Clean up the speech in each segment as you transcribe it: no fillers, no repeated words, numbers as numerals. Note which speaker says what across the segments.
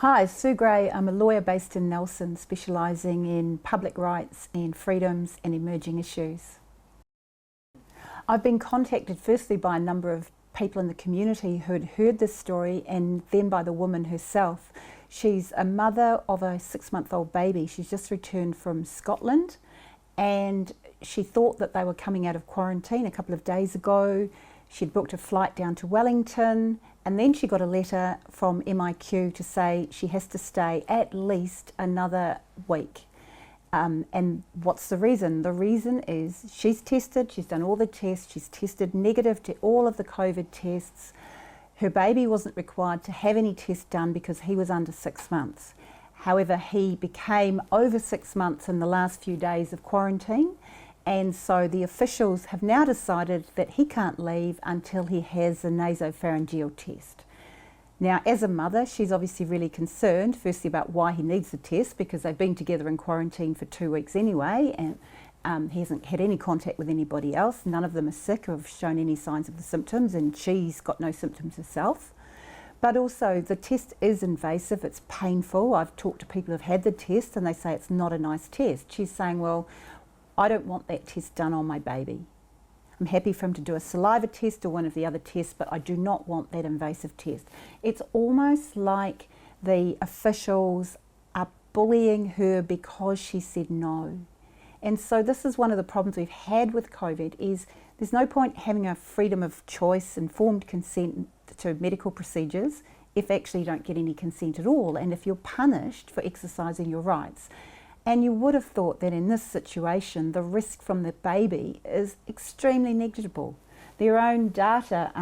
Speaker 1: Hi, Sue Gray. I'm a lawyer based in Nelson, specialising in public rights and freedoms and emerging issues. I've been contacted firstly by a number of people in the community who had heard this story, and then by the woman herself. She's a mother of a 6-month-old baby. She's just returned from Scotland, and she thought that they were coming out of quarantine a couple of days ago. She'd booked a flight down to Wellington, and then she got a letter from MIQ to say she has to stay at least another week. And what's the reason? The reason is she's tested, she's done all the tests, she's tested negative to all of the COVID tests. Her baby wasn't required to have any tests done because he was under 6 months. However, he became over 6 months in the last few days of quarantine, and so the officials have now decided that he can't leave until he has a nasopharyngeal test. Now, as a mother, she's obviously really concerned, firstly about why he needs the test, because they've been together in quarantine for 2 weeks anyway, and he hasn't had any contact with anybody else. None of them are sick or have shown any signs of the symptoms, and she's got no symptoms herself. But also, the test is invasive, it's painful. I've talked to people who've had the test and they say it's not a nice test. She's saying, well, I don't want that test done on my baby. I'm happy for him to do a saliva test or one of the other tests, but I do not want that invasive test. It's almost like the officials are bullying her because she said no. And so this is one of the problems we've had with COVID, is there's no point having a freedom of choice, informed consent to medical procedures if actually you don't get any consent at all, and if you're punished for exercising your rights. And you would have thought that in this situation, the risk from the baby is extremely negligible. Their own data,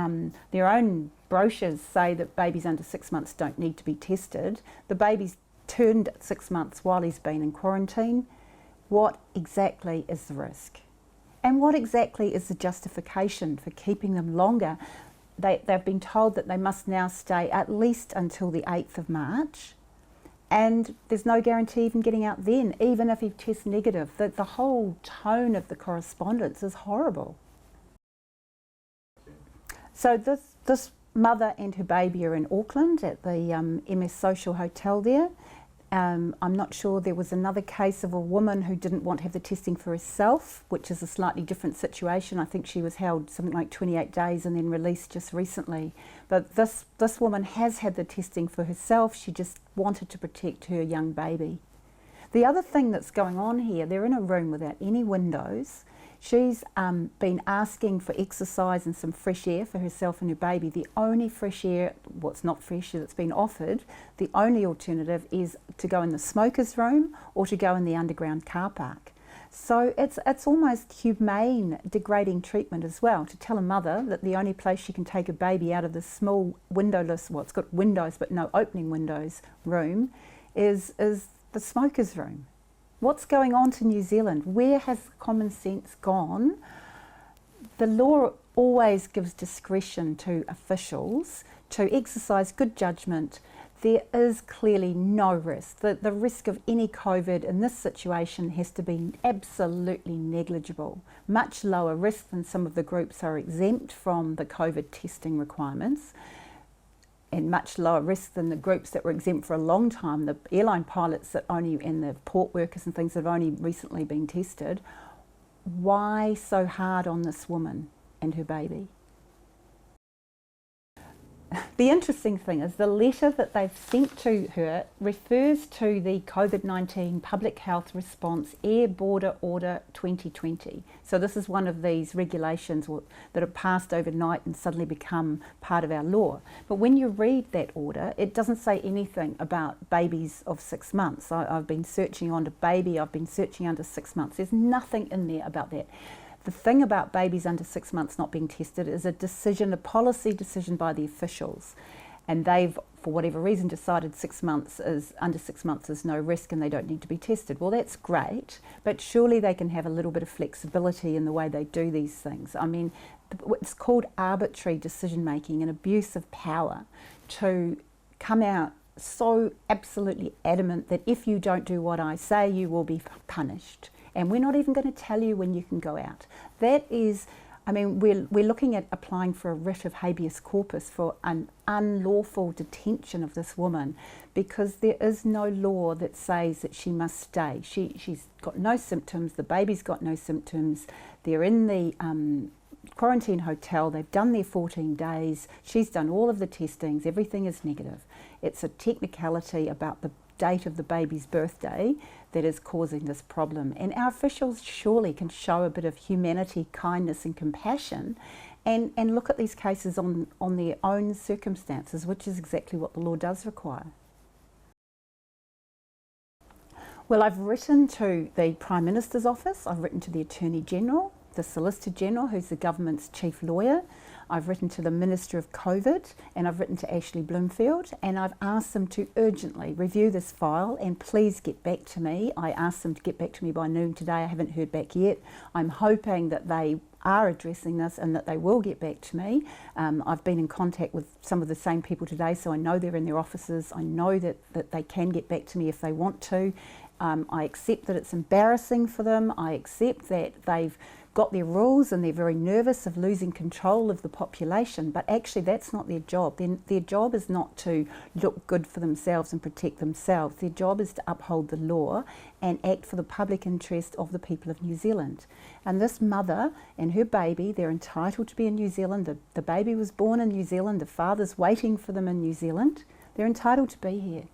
Speaker 1: their own brochures say that babies under 6 months don't need to be tested. The baby's turned 6 months while he's been in quarantine. What exactly is the risk? And what exactly is the justification for keeping them longer? They've been told that they must now stay at least until the 8th of March. And there's no guarantee even getting out then, even if he tests negative. The whole tone of the correspondence is horrible. So this mother and her baby are in Auckland at the MS Social Hotel there. I'm not sure. There was another case of a woman who didn't want to have the testing for herself, which is a slightly different situation. I think she was held something like 28 days and then released just recently. But this woman has had the testing for herself. She just wanted to protect her young baby. The other thing that's going on here, they're in a room without any windows. She's been asking for exercise and some fresh air for herself and her baby. The only fresh air, well, it's not fresh that's been offered, the only alternative is to go in the smoker's room or to go in the underground car park. So it's almost humane, degrading treatment as well, to tell a mother that the only place she can take a baby out of this small windowless, well, it's got windows but no opening windows room, is the smoker's room. What's going on to New Zealand? Where has common sense gone? The law always gives discretion to officials to exercise good judgment. There is clearly no risk. The risk of any COVID in this situation has to be absolutely negligible. Much lower risk than some of the groups are exempt from the COVID testing requirements, and much lower risk than the groups that were exempt for a long time, the airline pilots that only, and the port workers and things that have only recently been tested. Why so hard on this woman and her baby? The interesting thing is the letter that they've sent to her refers to the COVID-19 Public Health Response Air Border Order 2020. So this is one of these regulations that are passed overnight and suddenly become part of our law. But when you read that order, it doesn't say anything about babies of 6 months. I've been searching on to baby, I've been searching under 6 months. There's nothing in there about that. The thing about babies under 6 months not being tested is a decision, a policy decision by the officials. And they've, for whatever reason, decided under 6 months is no risk and they don't need to be tested. Well, that's great, but surely they can have a little bit of flexibility in the way they do these things. I mean, it's called arbitrary decision making and abuse of power to come out so absolutely adamant that if you don't do what I say, you will be punished. And we're not even going to tell you when you can go out. That is I mean, we're looking at applying for a writ of habeas corpus for an unlawful detention of this woman, because there is no law that says that she must stay. She's got no symptoms, the baby's got no symptoms, they're in the quarantine hotel, they've done their 14 days, she's done all of the testings, everything is negative. It's a technicality about the date of the baby's birthday that is causing this problem. And our officials surely can show a bit of humanity, kindness and compassion and look at these cases on their own circumstances, which is exactly what the law does require. Well, I've written to the Prime Minister's office, I've written to the Attorney General, the Solicitor General, who's the government's chief lawyer. I've written to the Minister of COVID, and I've written to Ashley Bloomfield, and I've asked them to urgently review this file and please get back to me. I asked them to get back to me by noon today. I haven't heard back yet. I'm hoping that they are addressing this and that they will get back to me. I've been in contact with some of the same people today, so I know they're in their offices. I know that they can get back to me if they want to. I accept that it's embarrassing for them. I accept that they've got their rules and they're very nervous of losing control of the population, but actually that's not their job. Their job is not to look good for themselves and protect themselves. Their job is to uphold the law and act for the public interest of the people of New Zealand. And this mother and her baby, they're entitled to be in New Zealand. The baby was born in New Zealand, the father's waiting for them in New Zealand. They're entitled to be here.